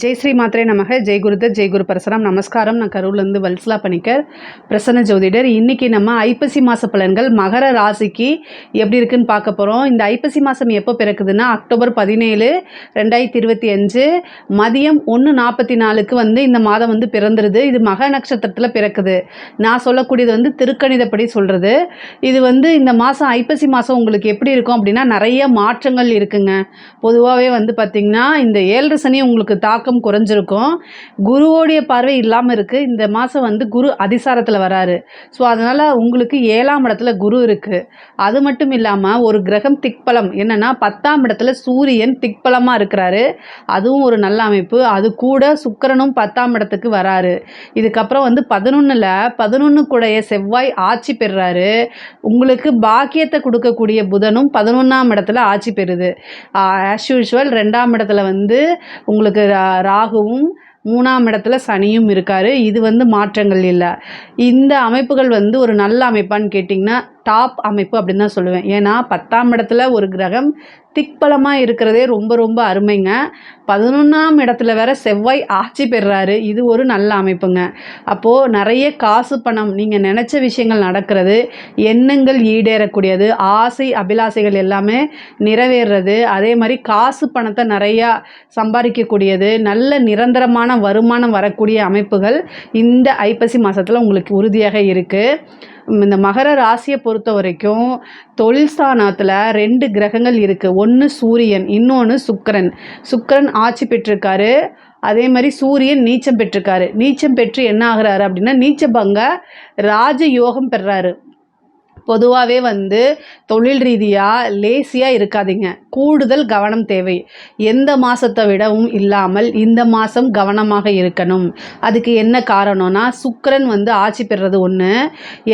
ஜெய் ஸ்ரீ மாத்ரே நமக. ஜெய் குருதத், ஜெய் குரு பரசுராம். நமஸ்காரம். நான் கரூர்லேருந்து வல்சலா பணிக்கர், பிரசன்ன ஜோதிடர். இன்றைக்கி நம்ம ஐப்பசி மாத பலன்கள் மகர ராசிக்கு எப்படி இருக்குன்னு பார்க்க போகிறோம். இந்த ஐப்பசி மாதம் எப்போ பிறக்குதுன்னா அக்டோபர் 17, 2025 மதியம் 1:44 இந்த மாதம் பிறந்துருது. இது மக நட்சத்திரத்தில் பிறக்குது. நான் சொல்லக்கூடியது திருக்கணிதப்படி சொல்கிறது. இது இந்த மாதம் ஐப்பசி மாதம் உங்களுக்கு எப்படி இருக்கும் அப்படின்னா நிறைய மாற்றங்கள் இருக்குங்க. பொதுவாகவே பார்த்திங்கன்னா இந்த 7 சனி உங்களுக்கு தாக்கம் குறைஞ்சிருக்கும். குருவோடைய பார்வை இல்லாமல் இருக்குது. இந்த மாதம் குரு அதிசாரத்தில் வராரு. ஸோ அதனால் உங்களுக்கு 7ஆம் இடத்துல குரு இருக்குது. அது மட்டும் இல்லாமல் ஒரு கிரகம் திக்பலம் என்னென்னா 10ஆம் இடத்துல சூரியன் திக்பலமாக இருக்கிறாரு. அதுவும் ஒரு நல்ல அமைப்பு. அது கூட சுக்கிரனும் 10ஆம் இடத்துக்கு வராரு. இதுக்கப்புறம் 11 கூடைய செவ்வாய் ஆட்சி பெறுறாரு. உங்களுக்கு பாக்கியத்தை கொடுக்கக்கூடிய புதனும் 11ஆம் இடத்துல ஆட்சி பெறுது. ஆஸ் யூஷுவல் 2ஆம் இடத்துல உங்களுக்கு ராகுவும் 3ஆம் இடத்துல சனியும் இருக்காரு. இது மாற்றங்கள் இல்லை. இந்த அமைப்புகள் ஒரு நல்ல அமைப்பான்னு கேட்டிங்கன்னா டாப் அமைப்பு அப்படின்னு தான் சொல்லுவேன். ஏன்னா 10ஆம் இடத்துல ஒரு கிரகம் திக்பலமாக இருக்கிறதே ரொம்ப ரொம்ப அருமைங்க. 11ஆம் இடத்துல வேற செவ்வாய் ஆட்சி பெறுறாரு. இது ஒரு நல்ல அமைப்புங்க. அப்போது நிறைய காசு பணம் நீங்கள் நினச்ச விஷயங்கள் நடக்கிறது, எண்ணங்கள் ஈடேறக்கூடியது, ஆசை அபிலாசைகள் எல்லாமே நிறைவேறது, அதே மாதிரி காசு பணத்தை நிறையா சம்பாதிக்கக்கூடியது, நல்ல நிரந்தரமான வருமானம் வரக்கூடிய அமைப்புகள் இந்த ஐப்பசி மாதத்தில் உங்களுக்கு உறுதியாக இருக்குது. இந்த மகர ராசியை பொறுத்த வரைக்கும் தொழில் ஸ்தானத்தில் 2 கிரகங்கள் இருக்குது. ஒன்று சூரியன், இன்னொன்று சுக்கிரன். சுக்கிரன் ஆட்சி பெற்றிருக்காரு. அதே மாதிரி சூரியன் நீச்சம் பெற்றிருக்காரு. நீச்சம் பெற்று என்ன ஆகிறாரு அப்படின்னா நீச்சபங்க ராஜயோகம் பெறாரு. பொதுவாகவே தொழில் ரீதியாக லேசியாக இருக்காதீங்க. கூடுதல் கவனம் தேவை. எந்த மாதத்தை விடவும் இல்லாமல் இந்த மாதம் கவனமாக இருக்கணும். அதுக்கு என்ன காரணம்னா சுக்கிரன் ஆட்சி பெறுறது ஒன்று.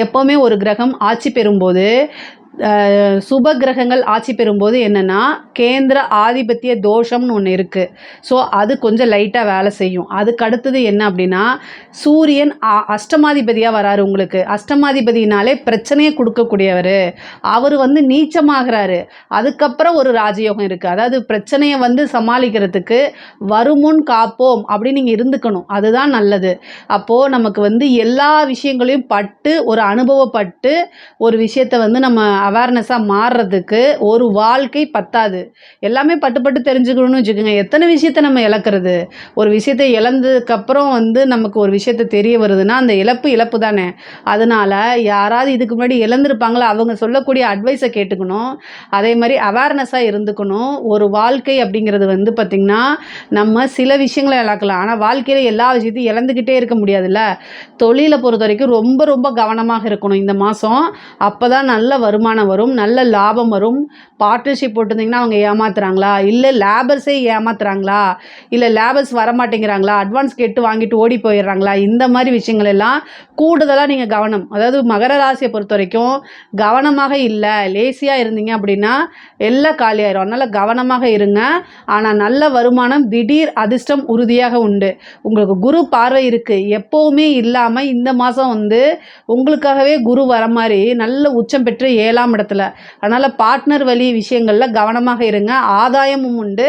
எப்போவுமே ஒரு கிரகம் ஆட்சி பெறும்போது சுப கிரகங்கள் ஆட்சி பெறும்போது என்னென்னா கேந்திர ஆதிபத்திய தோஷம்னு ஒன்று இருக்குது. ஸோ அது கொஞ்சம் லைட்டாக வேலை செய்யும். அதுக்கு அடுத்தது என்ன அப்படின்னா சூரியன் அஷ்டமாதிபதியாக வராரு. உங்களுக்கு அஷ்டமாதிபதினாலே பிரச்சனையை கொடுக்கக்கூடியவர். அவர் நீச்சமாகிறாரு. அதுக்கப்புறம் ஒரு ராஜயோகம் இருக்குது. அதாவது பிரச்சனையை சமாளிக்கிறதுக்கு வருமுன் காப்போம் அப்படின்னு நீங்கள் இருந்துக்கணும். அதுதான் நல்லது. அப்போது நமக்கு எல்லா விஷயங்களையும் பட்டு ஒரு அனுபவப்பட்டு ஒரு விஷயத்தை நம்ம அவேர்னஸாக மாறுறதுக்கு ஒரு வாழ்க்கை பத்தாது. எல்லாமே பட்டு தெரிஞ்சுக்கணும்னு வச்சுக்கோங்க. எத்தனை விஷயத்தை நம்ம இழக்கிறது. ஒரு விஷயத்தை இழந்ததுக்கப்புறம் நமக்கு ஒரு விஷயத்தை தெரிய வருதுன்னா அந்த இழப்பு தானே. அதனால் யாராவது இதுக்கு முன்னாடி இழந்திருப்பாங்களோ அவங்க சொல்லக்கூடிய அட்வைஸை கேட்டுக்கணும். அதே மாதிரி அவேர்னஸாக இருந்துக்கணும். ஒரு வாழ்க்கை அப்படிங்கிறது பார்த்திங்கன்னா நம்ம சில விஷயங்களை இழக்கலாம். ஆனால் வாழ்க்கையில் எல்லா விஷயத்தையும் இழந்துக்கிட்டே இருக்க முடியாதுல்ல. தொழிலை பொறுத்த வரைக்கும் ரொம்ப ரொம்ப கவனமாக இருக்கணும் இந்த மாதம். அப்போ தான் நல்ல வருமானம் வரும், நல்ல லாபம் வரும். பார்ட்னர்ஷிப் போட்டிருந்தீங்கன்னா அவங்க ஏமாத்துறாங்களா, இல்லை லேபர்ஸே ஏமாத்துறாங்களா, இல்லை லேபர்ஸ் வரமாட்டேங்கிறாங்களா, அட்வான்ஸ் கேட்டு வாங்கிட்டு ஓடி போயிடுறாங்களா, இந்த மாதிரி விஷயங்கள் எல்லாம் கூடுதலாக நீங்கள் கவனம். அதாவது மகர ராசியை பொறுத்த வரைக்கும் கவனமாக இல்லை, லேசியாக இருந்தீங்க அப்படின்னா எல்லாம் காலியாயிரும். அதனால் கவனமாக இருங்க. ஆனால் நல்ல வருமானம், திடீர் அதிர்ஷ்டம் உறுதியாக உண்டு. உங்களுக்கு குரு பார்வை இருக்குது. எப்போவுமே இல்லாமல் இந்த மாதம் உங்களுக்காகவே குரு வர மாதிரி நல்ல உச்சம் பெற்று 7ஆம் இடத்துல. அதனால் பார்ட்னர் வழி விஷயங்களில் கவனமாக இருங்க. ஆதாயமும் உண்டு,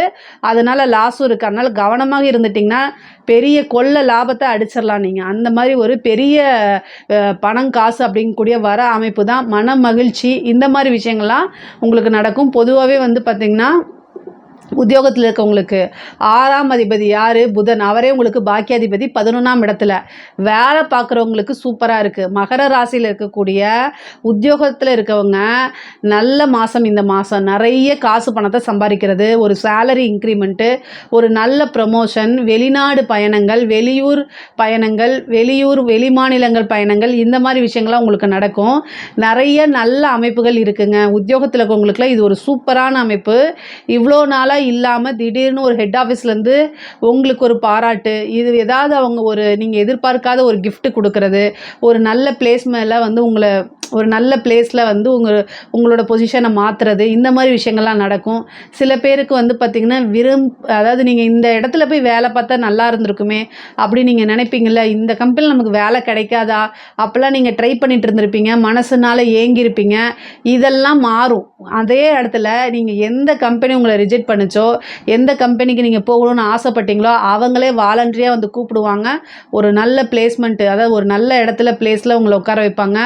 அதனால் லாஸும் இருக்குது. அதனால் கவனமாக இருந்துட்டிங்கன்னா பெரிய கொள்ள லாபத்தை அடிச்சிடலாம் நீங்கள். அந்த மாதிரி ஒரு பெரிய பணம் காசு அப்படிங்கக்கூடிய வர அமைப்பு தான். மன மகிழ்ச்சி இந்த மாதிரி விஷயங்கள்லாம் உங்களுக்கு நடக்கும். பொதுவாகவே பார்த்திங்கன்னா உத்தியோகத்தில் இருக்கவங்களுக்கு 6ஆம் அதிபதி யார்? புதன். அவரே உங்களுக்கு பாக்கியாதிபதி 11ஆம் இடத்துல. வேலை பார்க்குறவங்களுக்கு சூப்பராக இருக்குது. மகர ராசியில் இருக்கக்கூடிய உத்தியோகத்தில் இருக்கவங்க நல்ல மாதம். இந்த மாதம் நிறைய காசு பணத்தை சம்பாதிக்கிறது, ஒரு சேலரி இன்க்ரிமெண்ட்டு, ஒரு நல்ல ப்ரமோஷன், வெளிநாடு பயணங்கள், வெளியூர் பயணங்கள், வெளிமாநிலங்கள் பயணங்கள், இந்த மாதிரி விஷயங்கள்லாம் உங்களுக்கு நடக்கும். நிறைய நல்ல அமைப்புகள் இருக்குங்க. உத்தியோகத்தில் இருக்கவங்களுக்குலாம் இது ஒரு சூப்பரான அமைப்பு. இவ்வளோ நாளாக இல்லாமல் திடீர்னு ஒரு ஹெட் ஆஃபீஸ்லேருந்து உங்களுக்கு ஒரு பாராட்டு, இது ஏதாவது அவங்க நீங்கள் எதிர்பார்க்காத ஒரு கிஃப்ட் கொடுக்கறது, ஒரு நல்ல பிளேஸ் மேலே உங்களை ஒரு நல்ல பிளேஸில் வந்து உங்களோட பொசிஷனை மாற்றுறது, இந்த மாதிரி விஷயங்கள்லாம் நடக்கும். சில பேருக்கு வந்து பார்த்திங்கன்னா அதாவது நீங்கள் இந்த இடத்துல போய் வேலை பார்த்தா நல்லா இருந்திருக்குமே அப்படி நீங்கள் நினைப்பீங்கள்ல, இந்த கம்பெனியில் நமக்கு வேலை கிடைக்காதா அப்போல்லாம் நீங்கள் ட்ரை பண்ணிட்டு இருந்திருப்பீங்க, மனசுனால ஏங்கியிருப்பீங்க. இதெல்லாம் மாறும். அதே இடத்துல நீங்கள் எந்த கம்பெனி உங்களை ரிஜெக்ட் பண்ணுச்சோ, எந்த கம்பெனிக்கு நீங்கள் போகணும்னு ஆசைப்பட்டீங்களோ அவங்களே வாலண்டரியாக வந்து கூப்பிடுவாங்க. ஒரு நல்ல பிளேஸ்மெண்ட்டு, அதாவது ஒரு நல்ல இடத்துல பிளேஸில் உங்களை உட்கார வைப்பாங்க.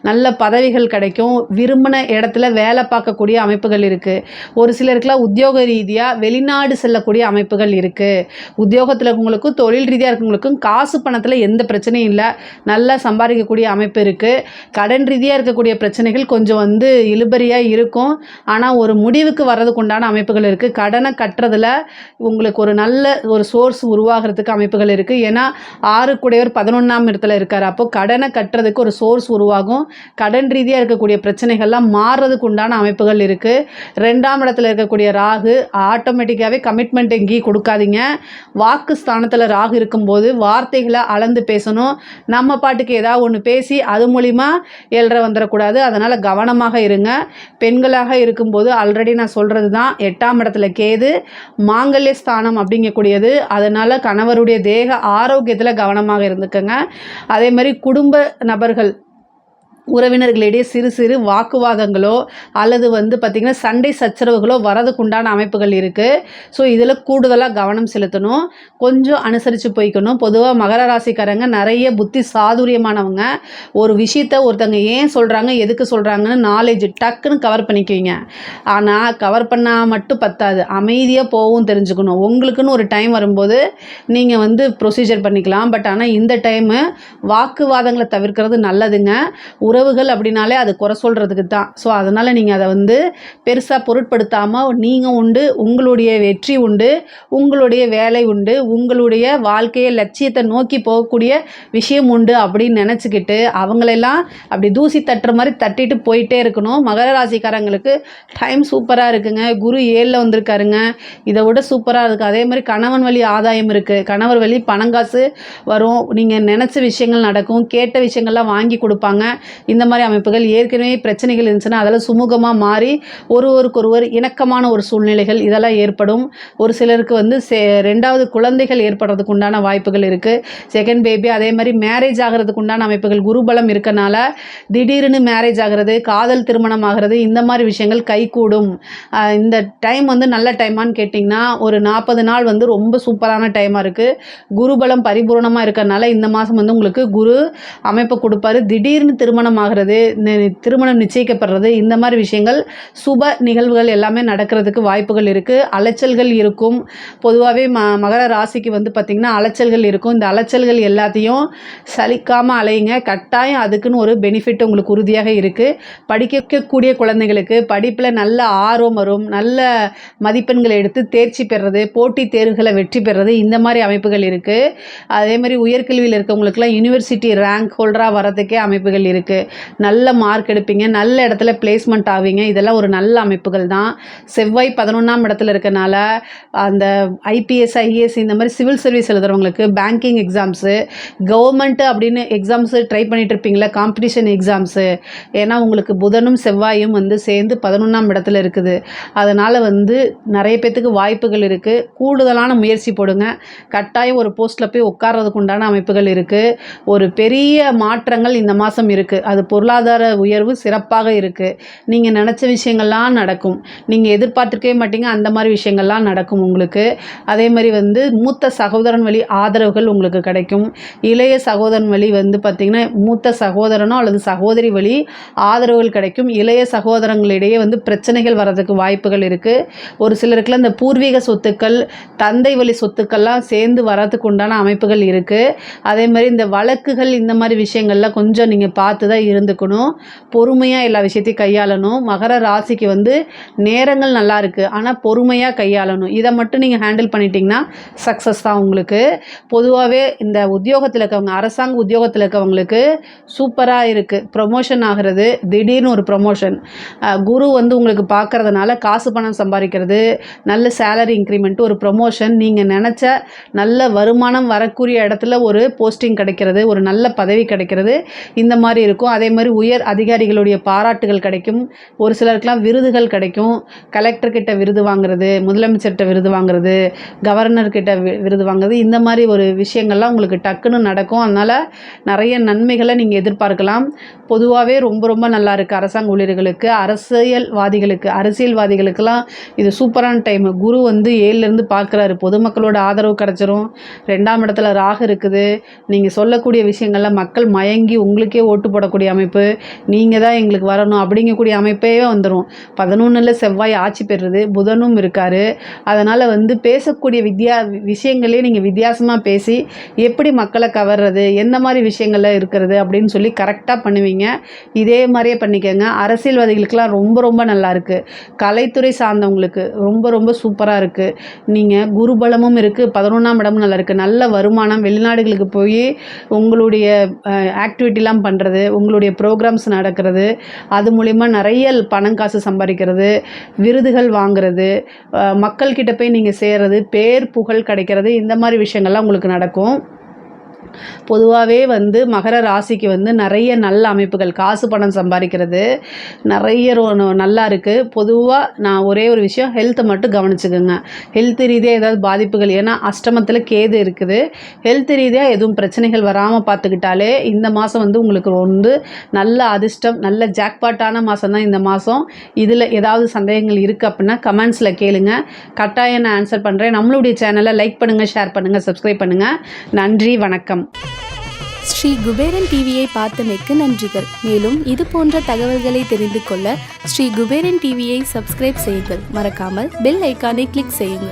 நல்ல பதவிகள் கிடைக்கும். விரும்பின இடத்துல வேலை பார்க்கக்கூடிய அமைப்புகள் இருக்குது. ஒரு சிலருக்குலாம் உத்தியோக ரீதியாக வெளிநாடு செல்லக்கூடிய அமைப்புகள் இருக்குது. உத்தியோகத்தில் இருக்கவங்களுக்கும் தொழில் ரீதியாக இருக்கவங்களுக்கும் காசு பணத்தில் எந்த பிரச்சனையும் இல்லை, நல்லா சம்பாதிக்கக்கூடிய அமைப்பு இருக்குது. கடன் ரீதியாக இருக்கக்கூடிய பிரச்சனைகள் கொஞ்சம் வந்து இழுபறியாக இருக்கும். ஆனால் ஒரு முடிவுக்கு வர்றதுக்கு உண்டான அமைப்புகள் இருக்குது. கடனை கட்டுறதுல உங்களுக்கு ஒரு நல்ல ஒரு சோர்ஸ் உருவாகிறதுக்கு அமைப்புகள் இருக்குது. ஏன்னா 6 கூடையவர் 11ஆம் இடத்துல இருக்கார். அப்போது கடனை கட்டுறதுக்கு ஒரு சோர்ஸ் உருவாகும். கடன் ரீதியாக இருக்கக்கூடிய பிரச்சனைகள்லாம் மாறுறதுக்கு உண்டான அமைப்புகள் இருக்குது. 2ஆம் இடத்துல இருக்கக்கூடிய ராகு ஆட்டோமேட்டிக்காகவே கமிட்மெண்ட் எங்கேயும் கொடுக்காதீங்க. வாக்கு ஸ்தானத்தில் ராகு இருக்கும்போது வார்த்தைகளை அளந்து பேசணும். நம்ம பாட்டுக்கு ஏதாவது ஒன்று பேசி அது மூலிமா வந்துடக்கூடாது. அதனால் கவனமாக இருங்க. பெண்களாக இருக்கும்போது ஆல்ரெடி நான் சொல்கிறது தான், 8ஆம் இடத்துல கேது மாங்கல்ய ஸ்தானம் அப்படிங்கக்கூடியது. அதனால் கணவருடைய தேக ஆரோக்கியத்தில் கவனமாக இருந்துக்கங்க. அதே மாதிரி குடும்ப நபர்கள் உறவினர்களிடையே சிறு சிறு வாக்குவாதங்களோ அல்லது வந்து பார்த்திங்கன்னா சண்டை சச்சரவுகளோ வரதுக்குண்டான அமைப்புகள் இருக்குது. ஸோ இதில் கூடுதலாக கவனம் செலுத்தணும், கொஞ்சம் அனுசரித்து போய்க்கணும். பொதுவாக மகர ராசிக்காரங்க நிறைய புத்தி சாதுரியமானவங்க. ஒரு விஷயத்தை ஒருத்தங்க ஏன் சொல்கிறாங்க எதுக்கு சொல்கிறாங்கன்னு நாலேஜ் டக்குன்னு கவர் பண்ணிக்குவீங்க. ஆனால் கவர் பண்ணால் மட்டும் பத்தாது, அமைதியாக போகவும் தெரிஞ்சுக்கணும். உங்களுக்குன்னு ஒரு டைம் வரும்போது நீங்கள் வந்து ப்ரொசீஜர் பண்ணிக்கலாம். பட் ஆனால் இந்த டைமு வாக்குவாதங்களை தவிர்க்கிறது நல்லதுங்க. உறவுகள் அப்படின்னாலே அது குறை சொல்கிறதுக்கு தான். ஸோ அதனால் நீங்கள் அதை வந்து பெருசாக பொருட்படுத்தாமல் நீங்கள் உண்டு, உங்களுடைய வெற்றி உண்டு, உங்களுடைய வேலை உண்டு, உங்களுடைய வாழ்க்கையை லட்சியத்தை நோக்கி போகக்கூடிய விஷயம் உண்டு அப்படின்னு நினச்சிக்கிட்டு அவங்களெல்லாம் அப்படி தூசி தட்டுற மாதிரி தட்டிட்டு போயிட்டே இருக்கணும். மகர ராசிக்காரங்களுக்கு டைம் சூப்பராக இருக்குங்க. குரு 7ல் வந்திருக்காருங்க, இதை விட சூப்பராக இருக்குது. அதே மாதிரி கணவன் வழி ஆதாயம் இருக்குது, கணவர் வழி பணங்காசு வரும், நீங்கள் நினச்ச விஷயங்கள் நடக்கும், கேட்ட விஷயங்கள்லாம் வாங்கி கொடுப்பாங்க. இந்த மாதிரி அமைப்புகள் ஏற்கனவே பிரச்சனைகள் இருந்துச்சுன்னா அதெல்லாம் சுமூகமாக மாறி ஒருவருக்கொருவர் இணக்கமான ஒரு சூழ்நிலைகள் இதெல்லாம் ஏற்படும். ஒரு சிலருக்கு வந்து 2வது குழந்தைகள் ஏற்படுறதுக்கு உண்டான வாய்ப்புகள் இருக்குது. செகண்ட் பேபி, அதே மாதிரி மேரேஜ் ஆகிறதுக்கு உண்டான அமைப்புகள் குருபலம் இருக்கனால திடீர்னு மேரேஜ் ஆகிறது, காதல் திருமணம் ஆகிறது, இந்த மாதிரி விஷயங்கள் கைகூடும். இந்த டைம் வந்து நல்ல டைமான்னு கேட்டிங்கன்னா ஒரு 40 நாள் வந்து ரொம்ப சூப்பரான டைமாக இருக்குது. குருபலம் பரிபூர்ணமாக இருக்கறனால இந்த மாதம் வந்து உங்களுக்கு குரு அமைப்பு கொடுப்பாரு. திடீர்னு திருமணம் ஆகிறது, திருமணம் நிச்சயிக்கப்படுறது, இந்த மாதிரி விஷயங்கள் சுப நிகழ்வுகள் எல்லாமே நடக்கிறதுக்கு வாய்ப்புகள் இருக்குது. அலைச்சல்கள் இருக்கும். பொதுவாகவே மகர ராசிக்கு வந்து பார்த்திங்கன்னா அலைச்சல்கள் இருக்கும். இந்த அலைச்சல்கள் எல்லாத்தையும் சலிக்காமல் அலையுங்க. கட்டாயம் அதுக்குன்னு ஒரு பெனிஃபிட் உங்களுக்கு உறுதியாக இருக்குது. படிக்கக்கூடிய குழந்தைகளுக்கு படிப்பில் நல்ல ஆர்வம் வரும், நல்ல மதிப்பெண்களை எடுத்து தேர்ச்சி பெறுறது, போட்டித் தேர்வுகளை வெற்றி பெறுறது, இந்த மாதிரி அமைப்புகள் இருக்குது. அதே மாதிரி உயர்கல்வியில் இருக்கவங்களுக்குலாம் யூனிவர்சிட்டி ரேங்க் ஹோல்டராக வரதுக்கே அமைப்புகள் இருக்குது. நல்ல மார்க் எடுப்பீங்க, நல்ல இடத்துல பிளேஸ்மெண்ட் ஆவீங்க. இதெல்லாம் ஒரு நல்ல அமைப்புகள் தான். செவ்வாய் 11ஆம் இடத்துல இருக்கனால அந்த ஐபிஎஸ் ஐஏஎஸ் இந்த மாதிரி சிவில் சர்வீஸ் எழுதுறவங்களுக்கு, பேங்கிங் எக்ஸாம்ஸு, கவர்மெண்ட்டு அப்படின்னு எக்ஸாம்ஸு ட்ரை பண்ணிட்டு இருப்பீங்களா, காம்படிஷன் எக்ஸாம்ஸு, ஏன்னா உங்களுக்கு புதனும் செவ்வாயும் வந்து சேர்ந்து 11ஆம் இடத்துல இருக்குது. அதனால் வந்து நிறைய பேர்த்துக்கு வாய்ப்புகள் இருக்குது. கூடுதலான முயற்சி போடுங்க. கட்டாயம் ஒரு போஸ்ட்டில் போய் உட்கார்றதுக்கு உண்டான அமைப்புகள் இருக்குது. ஒரு பெரிய மாற்றங்கள் இந்த மாதம் இருக்குது. அது பொருளாதார உயர்வு சிறப்பாக இருக்குது. நீங்கள் நினச்ச விஷயங்கள்லாம் நடக்கும். நீங்கள் எதிர்பார்த்துருக்கவே மாட்டீங்க, அந்த மாதிரி விஷயங்கள்லாம் நடக்கும் உங்களுக்கு. அதே மாதிரி வந்து மூத்த சகோதரன் வழி ஆதரவுகள் உங்களுக்கு கிடைக்கும். இளைய சகோதரன் வழி வந்து பார்த்திங்கன்னா மூத்த சகோதரனோ அல்லது சகோதரி வழி ஆதரவுகள் கிடைக்கும். இளைய சகோதரங்களிடையே வந்து பிரச்சனைகள் வர்றதுக்கு வாய்ப்புகள் இருக்குது. ஒரு சிலருக்குலாம் இந்த பூர்வீக சொத்துக்கள், தந்தை வழி சொத்துக்கள்லாம் சேர்ந்து வரதுக்கு உண்டான அமைப்புகள் இருக்குது. அதே மாதிரி இந்த வழக்குகள் இந்த மாதிரி விஷயங்கள்லாம் கொஞ்சம் நீங்கள் பார்த்து தான் இருந்துக்கணும். பொறுமையாக எல்லா விஷயத்தையும் கையாளணும். மகர ராசிக்கு வந்து நேரங்கள் நல்லா இருக்குது, ஆனால் பொறுமையாக கையாளணும். இதை மட்டும் நீங்கள் ஹேண்டில் பண்ணிட்டீங்கன்னா சக்ஸஸ் தான் உங்களுக்கு. பொதுவாகவே இந்த உத்தியோகத்தில் இருக்கவங்க, அரசாங்க உத்தியோகத்தில் இருக்கவங்களுக்கு சூப்பராக இருக்குது. ப்ரொமோஷன் ஆகிறது, திடீர்னு ஒரு ப்ரொமோஷன், குரு வந்து உங்களுக்கு பார்க்குறதுனால காசு பணம் சம்பாதிக்கிறது, நல்ல சேலரி இன்க்ரிமெண்ட், ஒரு ப்ரொமோஷன், நீங்கள் நினச்ச நல்ல வருமானம் வரக்கூடிய இடத்துல ஒரு போஸ்டிங் கிடைக்கிறது, ஒரு நல்ல பதவி கிடைக்கிறது, இந்த மாதிரி இருக்கும். கிடைக்கும். அதே மாதிரி உயர் அதிகாரிகளுடைய பாராட்டுகள் கிடைக்கும். ஒரு சிலருக்குலாம் விருதுகள் கிடைக்கும். கலெக்டர்கிட்ட விருது வாங்குறது, முதலமைச்சர்கிட்ட விருது வாங்குறது, கவர்னர்கிட்ட விருது வாங்குறது, இந்த மாதிரி ஒரு விஷயங்கள்லாம் உங்களுக்கு டக்குன்னு நடக்கும். அதனால் நிறைய நன்மைகளை நீங்கள் எதிர்பார்க்கலாம். பொதுவாகவே ரொம்ப ரொம்ப நல்லா இருக்குது அரசாங்க ஊழியர்களுக்கு. அரசியல்வாதிகளுக்கெல்லாம் இது சூப்பரான டைம். குரு வந்து 7லேருந்து பார்க்குறாரு. பொதுமக்களோட ஆதரவு கிடச்சிரும். 2ஆம் இடத்துல ராகு இருக்குது. நீங்கள் சொல்லக்கூடிய விஷயங்களில் மக்கள் மயங்கி உங்களுக்கே ஓட்டு போடக்கூடிய அமைப்பு, நீங்கள் தான் எங்களுக்கு வரணும் அப்படிங்கக்கூடிய அமைப்பே வந்துடும். 11ல் செவ்வாய் ஆட்சி பெறுறது, புதனும் இருக்கார். அதனால் வந்து பேசக்கூடிய விஷயங்களே நீங்கள் வித்தியாசமாக பேசி எப்படி மக்களை கவர்றது, எந்த மாதிரி விஷயங்கள்ல இருக்கிறது அப்படின்னு சொல்லி கரெக்டாக பண்ணுவீங்க. இதே மாதிரியே பண்ணிக்கோங்க. அரசியல்வாதிகளுக்கெல்லாம் ரொம்ப ரொம்ப நல்லா இருக்குது. கலைத்துறை சார்ந்தவங்களுக்கு ரொம்ப ரொம்ப சூப்பராக இருக்குது. நீங்கள் குருபலமும் இருக்குது, 11ஆம் இடமும் நல்லா இருக்குது. நல்ல வருமானம், வெளிநாடுகளுக்கு போய் உங்களுடைய ஆக்டிவிட்டிலாம் பண்ணுறது, உங்களுடைய ப்ரோக்ராம்ஸ் நடக்கிறது, அது மூலிமா நிறைய பணம் காசு சம்பாதிக்கிறது, விருதுகள் வாங்குறது, மக்கள்கிட்ட போய் நீங்கள் சேர்றது, பேர் புகழ் கிடைக்கிறது, இந்த மாதிரி விஷயங்கள்லாம் உங்களுக்கு நடக்கும். பொதுவாகவே வந்து மகர ராசிக்கு வந்து நிறைய நல்ல அமைப்புகள், காசு பணம் சம்பாதிக்கிறது நிறைய நல்லா இருக்குது. பொதுவாக நான் ஒரே ஒரு விஷயம், ஹெல்த்தை மட்டும் கவனிச்சுக்கோங்க. ஹெல்த் ரீதியாக ஏதாவது பாதிப்புகள், ஏன்னா அஷ்டமத்தில் கேது இருக்குது. ஹெல்த் ரீதியாக எதுவும் பிரச்சனைகள் வராமல் பார்த்துக்கிட்டாலே இந்த மாதம் வந்து உங்களுக்கு வந்து நல்ல அதிர்ஷ்டம், நல்ல ஜாக்பாட்டான மாதம் தான் இந்த மாதம். இதில் ஏதாவது சந்தேகங்கள் இருக்குது அப்படின்னா கமெண்ட்ஸில் கேளுங்க, கட்டாயம் நான் ஆன்சர் பண்ணுறேன். நம்மளுடைய சேனலை லைக் பண்ணுங்கள், ஷேர் பண்ணுங்கள், சப்ஸ்கிரைப் பண்ணுங்கள். நன்றி, வணக்கம். ஸ்ரீ குபேரன் டிவியை பார்த்தமைக்கு நன்றிகள். மேலும் இது போன்ற தகவல்களை தெரிந்து கொள்ள ஸ்ரீ குபேரன் டிவியை சப்ஸ்கிரைப் செய்யுங்கள். மறக்காமல் பெல் ஐக்கானை கிளிக் செய்யுங்கள்.